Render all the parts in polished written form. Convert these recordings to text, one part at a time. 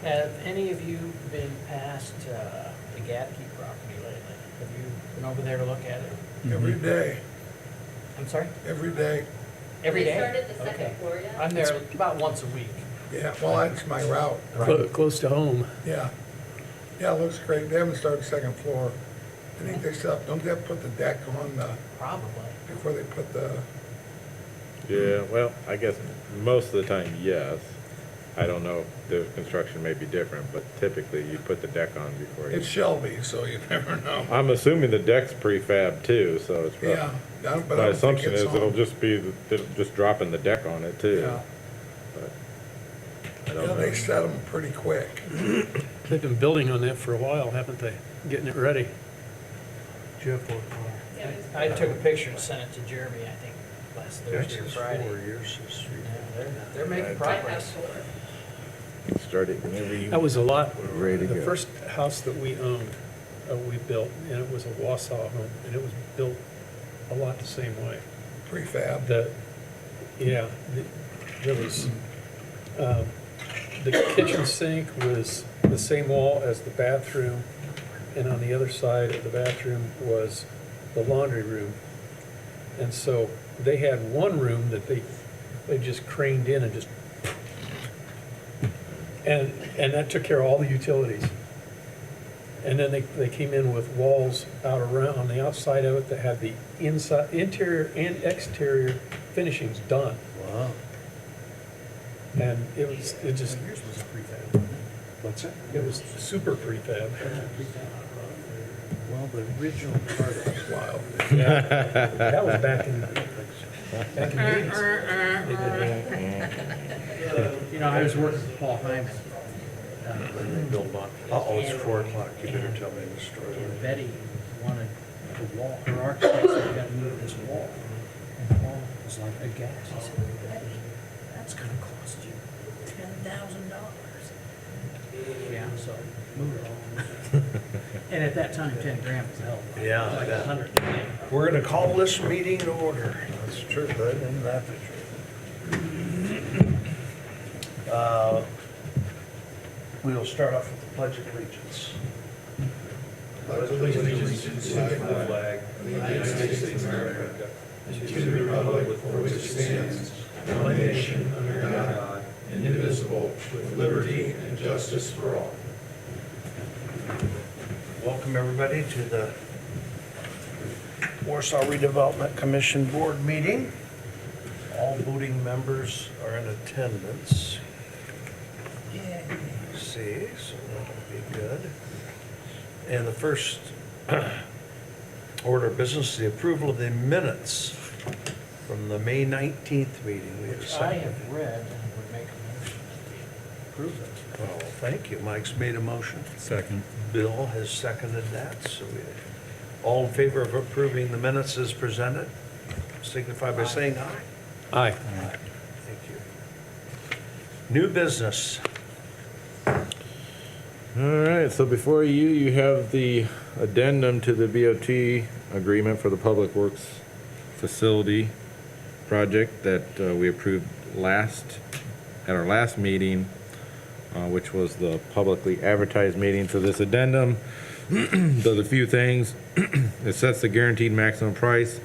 Have any of you been past the Gadkey property lately? Have you been over there to look at it? Every day, I'm sorry? every day. Every day? They started the second Okay. floor yet? I'm there about once a week. Yeah, well, that's my route. Close to home. Yeah. Yeah, it looks great. They haven't started the second floor. I think they still, don't they have to put the deck on Probably. before they put the, Yeah, well, I guess most of the time, yes. I don't know, the construction may be different, but typically you put the deck on before you. it's Shelby, so you never know. I'm assuming the deck's prefab too, so it's Yeah, probably, but I my don't think assumption it's is it'll on. just be, it'll just dropping the deck on it too. Yeah, But I yeah, don't they know. set them pretty quick. They've been building on that for a while, haven't they? Getting it ready. Jeff I took a picture and sent it to Jeremy, I think, last Thursday or Friday. years since Yeah, they're making progress. Start it whenever you. That was a lot. Ready to The go. first house that we owned, we built, and it was a Wausau home, and it was built a lot the same way. Prefab. There was, the kitchen sink was the same wall as the bathroom, and on the other side of the bathroom was the laundry room. And so they had one room that they just craned in and just, and that took care of all the utilities. And then they came in with walls out around, on the outside of it that had the inside, interior and exterior finishings done. Wow. And it just, Yours was a prefab. What's that? it was super prefab. Well, the original part of Wow. Yeah, that was back in the 80s. They did that. You know, I was working with Paul Hyman. when they built on. Uh-oh, it's 4 o'clock. You better tell me the story. And Betty wanted the wall, her architect said, you gotta move this wall. And Paul was like aghast. He said, Betty, that's gonna cost you $10,000. Yeah, so move it all. And at that time, 10 grand was a hell of a lot. Yeah, It was like I bet. 100. We're gonna call this meeting in order. That's true, that and that is true. We'll start off with the Pledge of Allegiance. Pledge allegiance to the flag of the United States of America, and to the republic for which it stands, one nation, under God, indivisible, with liberty and justice for all. Welcome, everybody, to the Warsaw Redevelopment Commission Board meeting. All voting members are in attendance. See, so that'll be good. And the first order of business is the approval of the minutes from the May 19th meeting. We have a Which I second. have read and would make a motion to approve it. Oh, thank you. Mike's made a motion. Second. Bill has seconded that, so we, all in favor of approving the minutes as presented, signify by saying aye. Aye. Thank you. New business. All right, so before you have the addendum to the BOT agreement for the Public Works Facility project that we approved at our last meeting, which was the publicly advertised meeting. So this addendum does a few things. It sets the guaranteed maximum price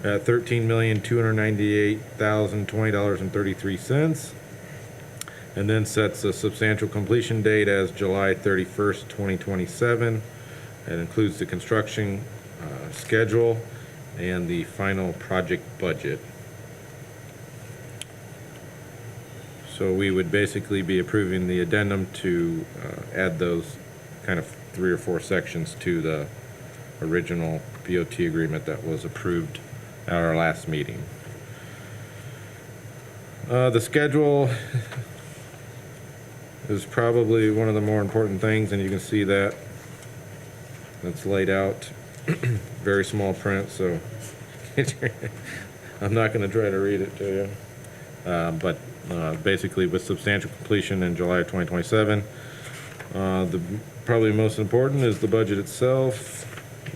at $13,298,020.33. And then sets a substantial completion date as July 31st, 2027. It includes the construction schedule and the final project budget. So we would basically be approving the addendum to add those kind of 3 or 4 sections to the original BOT agreement that was approved at our last meeting. The schedule is probably one of the more important things, and you can see that it's laid out very small print, so I'm not going to try to read it to you. But basically with substantial completion in July of 2027. The probably most important is the budget itself,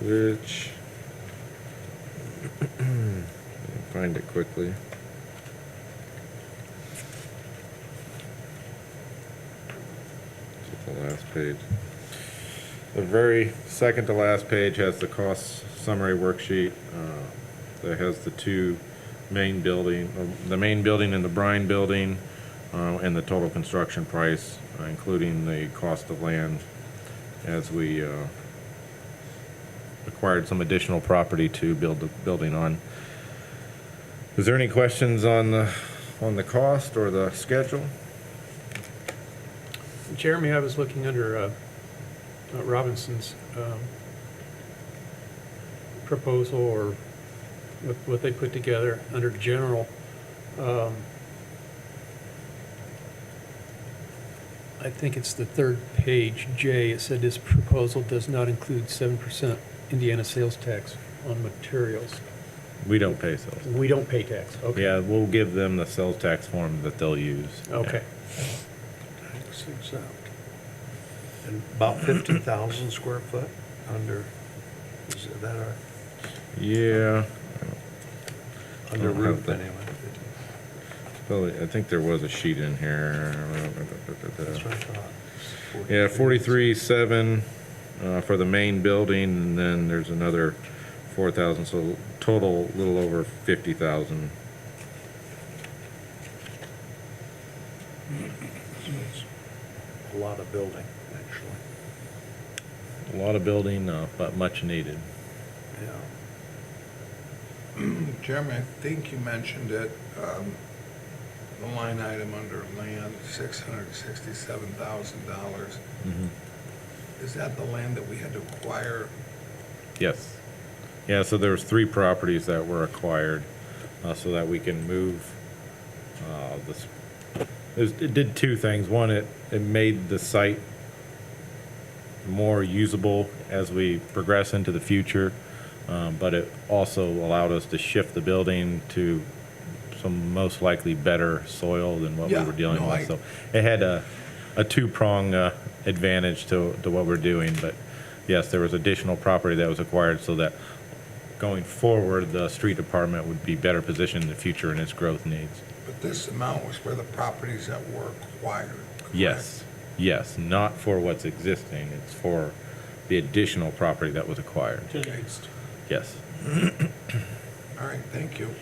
which let me find it quickly. the last page. The very second to last page has the cost summary worksheet, that has the two main building, the main building and the brine building, and the total construction price, including the cost of land as we, acquired some additional property to build the building on. Is there any questions on the cost or the schedule? Jeremy, I was looking under Robinson's proposal, or what they put together under general. I think it's the third page, J. It said this proposal does not include 7% Indiana sales tax on materials. We don't pay sales. We don't pay tax, okay. Yeah, we'll give them the sales tax form that they'll use. Okay. Tax exempt. And about 50,000 square foot under, is that our, Yeah. under I'll have roof to- anyway? Well, I think there was a sheet in here. That's what I thought. Yeah, 43.7 for the main building, and then there's another 4,000, so total a little over 50,000. A lot of building, actually. A lot of building, but much needed. Yeah. Jeremy, I think you mentioned it, the line item under land, $667,000. Is that the land that we had to acquire? Yes. Yeah, so there was 3 properties that were acquired, so that we can move this. It did 2 things. One, it made the site more usable as we progress into the future, but it also allowed us to shift the building to some most likely better soil than what we Yeah, were dealing no, with. So it had a 2-prong advantage to what we're doing. But yes, there was additional property that was acquired so that going forward, the street department would be better positioned in the future in its growth needs. But this amount was for the properties that were acquired, correct? Yes, not for what's existing, it's for the additional property that was acquired. To the east. Yes. All right, thank you.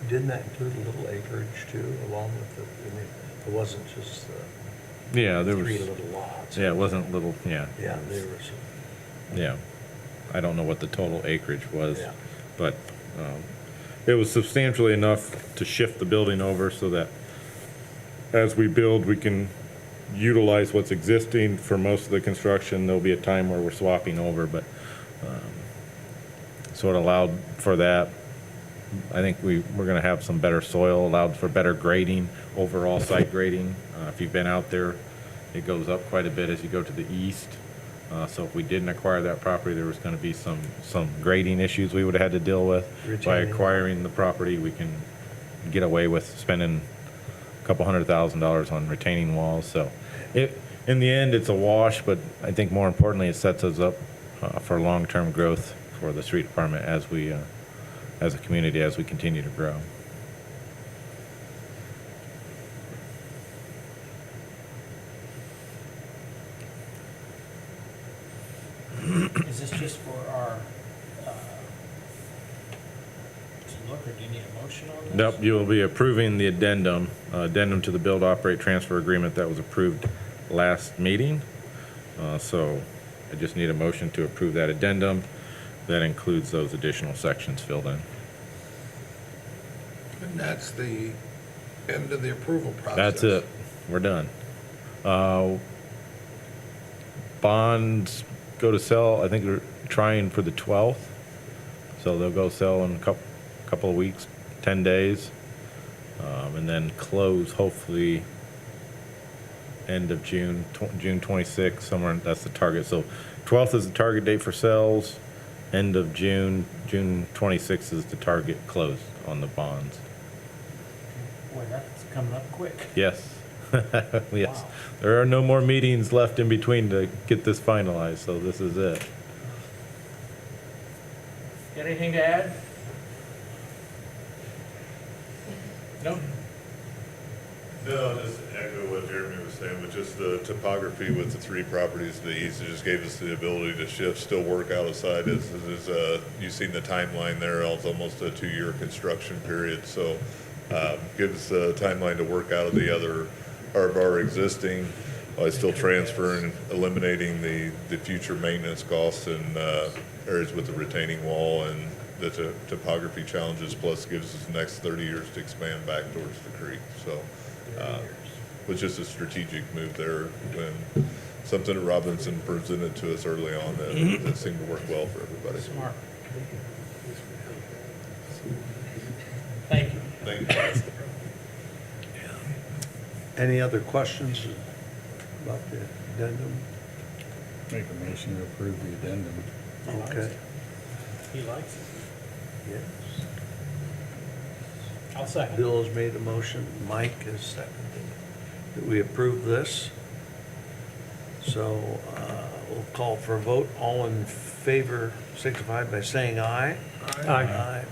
Didn't that include a little acreage too, along with the, I mean, it wasn't just Yeah, there was, 3 little lots? yeah, it wasn't little, yeah. Yeah, there was, Yeah. I don't know what the total acreage was, Yeah. but it was substantially enough to shift the building over so that as we build, we can utilize what's existing for most of the construction. There'll be a time where we're swapping over, but so it allowed for that. I think we're going to have some better soil, allowed for better grading, overall site grading. If you've been out there, it goes up quite a bit as you go to the east. So if we didn't acquire that property, there was going to be some grading issues we would have had to deal with. By Retaining. acquiring the property, we can get away with spending a couple $100,000 on retaining walls. So in the end, it's a wash, but I think more importantly, it sets us up for long-term growth for the street department as we, as a community, as we continue to grow. Is this just for our, to look, or do you need a motion on this? Nope, you will be approving the addendum to the build, operate, transfer agreement that was approved last meeting. So I just need a motion to approve that addendum. That includes those additional sections filled in. And that's the end of the approval process. That's it. We're done. Bonds go to sell, I think they're trying for the 12th. So they'll go sell in a couple of weeks, 10 days. And then close hopefully end of June, June 26th, somewhere, that's the target. So 12th is the target date for sales. End of June, June 26th is the target close on the bonds. Boy, that's coming up quick. Yes. Yes. Wow. There are no more meetings left in between to get this finalized, so this is it. Got anything to add? No? No, just echo what Jeremy was saying, but just the topography with the three properties to the east, it just gave us the ability to shift, still work outside. You've seen the timeline there, it's almost a 2-year construction period, so gives us a timeline to work out of the other, of our existing, while still transferring, eliminating the future maintenance costs and areas with the retaining wall and the topography challenges, plus gives us the next 30 years to expand back towards the creek, so. Was just a strategic move there when something that Robinson presented to us early on that seemed to work well for everybody. Smart. Thank you. Thank you. Any other questions about the addendum? Make a motion to approve the addendum. Okay. He likes it. Yes. I'll second. Bill has made a motion, Mike has seconded. That we approve this. So we'll call for a vote. All in favor signify by saying aye. Aye.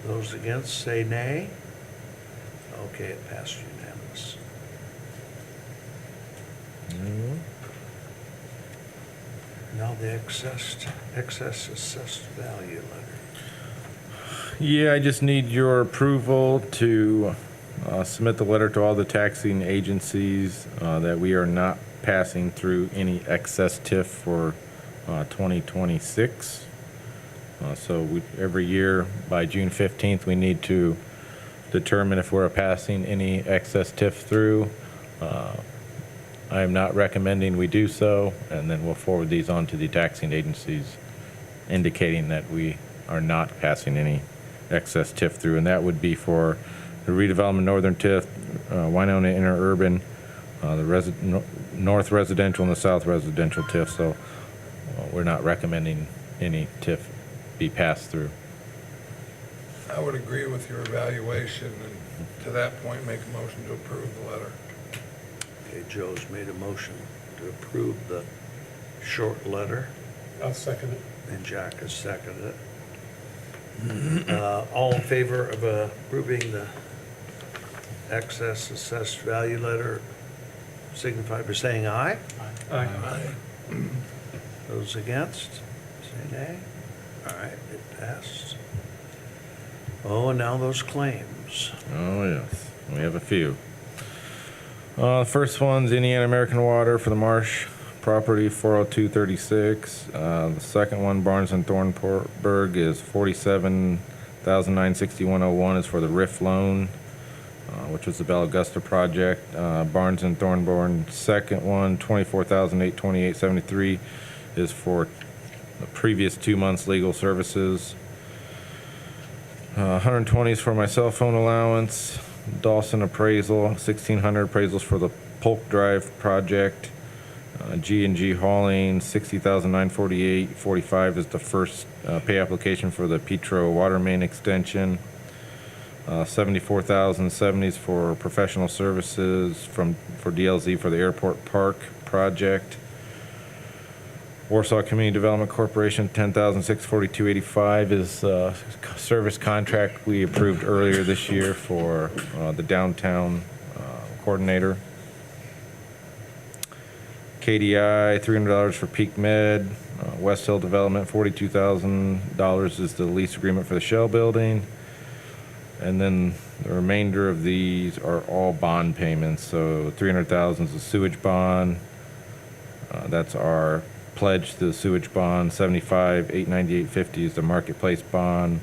Those against say nay. Okay, it passed unanimous. Now the excess assessed value letter. Yeah, I just need your approval to submit the letter to all the taxing agencies that we are not passing through any excess TIF for 2026. So every year by June 15th, we need to determine if we're passing any excess TIF through. I am not recommending we do so, and then we'll forward these on to the taxing agencies indicating that we are not passing any excess TIF through, and that would be for the redevelopment northern TIF, Winona interurban, the north residential and the south residential TIF. So we're not recommending any TIF be passed through. I would agree with your evaluation, and to that point, make a motion to approve the letter. Okay, Joe's made a motion to approve the short letter, I'll second it. and Jack has seconded it. All in favor of approving the excess assessed value letter signify by saying aye. Aye. Those against, say nay. All right, it passed. Oh, and now those claims. Oh, yes. We have a few. The first one's Indiana American Water for the Marsh property, 40236. The second one, Barnes and Thornburg, is 47,961.01 is for the RIF loan, which was the Bella Augusta project. Barnes and Thornburg, second one, 24,828.73 is for the previous 2 months legal services. 120 is for my cell phone allowance. Dawson appraisal, 1,600 appraisals for the Polk Drive project. G&G hauling, 60,948.45 is the first pay application for the Petro water main extension. 74,070 is for professional services for DLZ for the airport park project. Warsaw Community Development Corporation, 10,642.85 is service contract we approved earlier this year for the downtown coordinator. KDI, $300 for Peak Med. West Hill Development, $42,000 is the lease agreement for the Shell building. And then the remainder of these are all bond payments. So $300,000 is the sewage bond. That's our pledge to the sewage bond. $75,898.50 is the marketplace bond.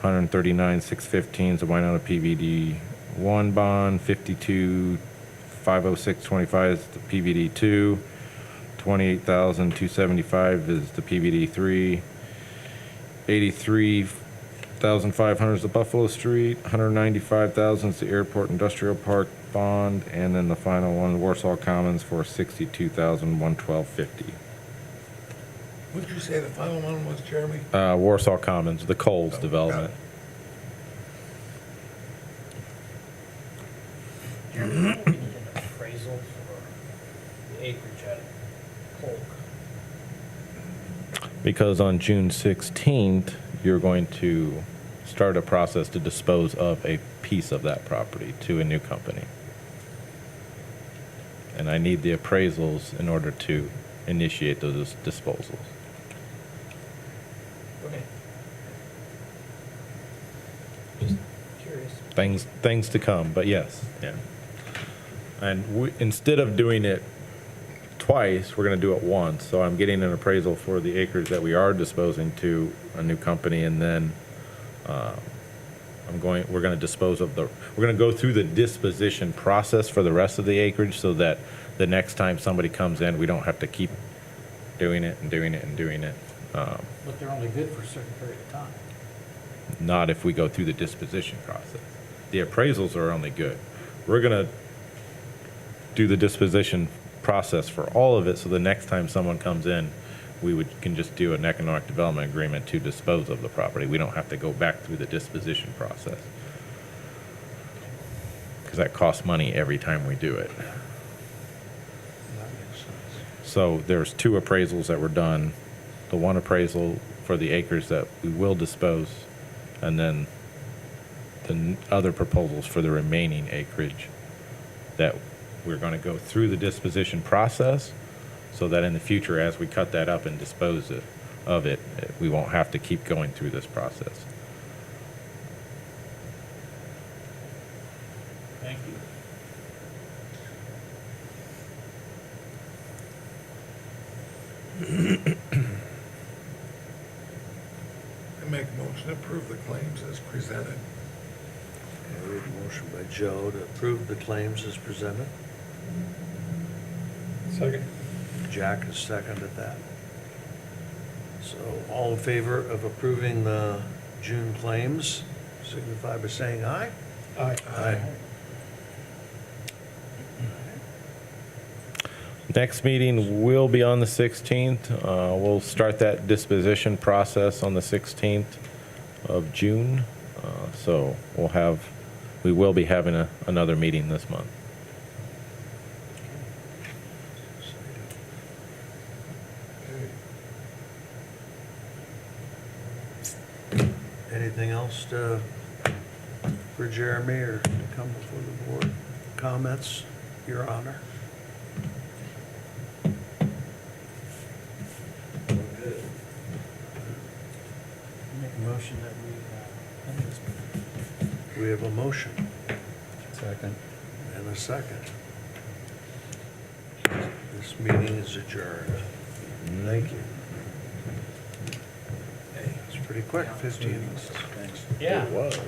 $139,615 is the Winona PVD 1 bond. $52,506.25 is the PVD 2. $28,275 is the PVD 3. $83,500 is the Buffalo Street. $195,000 is the Airport Industrial Park bond, and then the final one, Warsaw Commons, for $62,112.50. What did you say the final one was, Jeremy? Warsaw Commons, the Coles development. Jeremy, we need an appraisal for the acreage at Polk. Because on June 16th, you're going to start a process to dispose of a piece of that property to a new company. and I need the appraisals in order to initiate those disposals. Okay. Just curious. Things to come, but yes, yeah. And instead of doing it twice, we're gonna do it once. So I'm getting an appraisal for the acres that we are disposing to a new company, and then we're gonna go through the disposition process for the rest of the acreage, so that the next time somebody comes in, we don't have to keep doing it and doing it and doing it. But they're only good for a certain period of time. Not if we go through the disposition process. The appraisals are only good. We're gonna do the disposition process for all of it, so the next time someone comes in, can just do an economic development agreement to dispose of the property. We don't have to go back through the disposition process. Because that costs money every time we do it. That makes sense. So there's 2 appraisals that were done. The one appraisal for the acres that we will dispose, and then the other proposals for the remaining acreage that we're going to go through the disposition process, so that in the future, as we cut that up and dispose of it, we won't have to keep going through this process. Thank you. I make a motion to approve the claims as presented. Okay, we have a motion by Joe to approve the claims as presented. Second. Jack has seconded that. So all in favor of approving the June claims, signify by saying aye. Aye. Aye. Next meeting will be on the 16th. We'll start that disposition process on the 16th of June. So we will be having another meeting this month. Anything else for Jeremy or to come before the board? Comments, Your Honor? Make a motion that we end this meeting. We have a motion Second. and a second. This meeting is adjourned. Thank you. Hey, it's pretty quick, 15 minutes. Yeah. It was.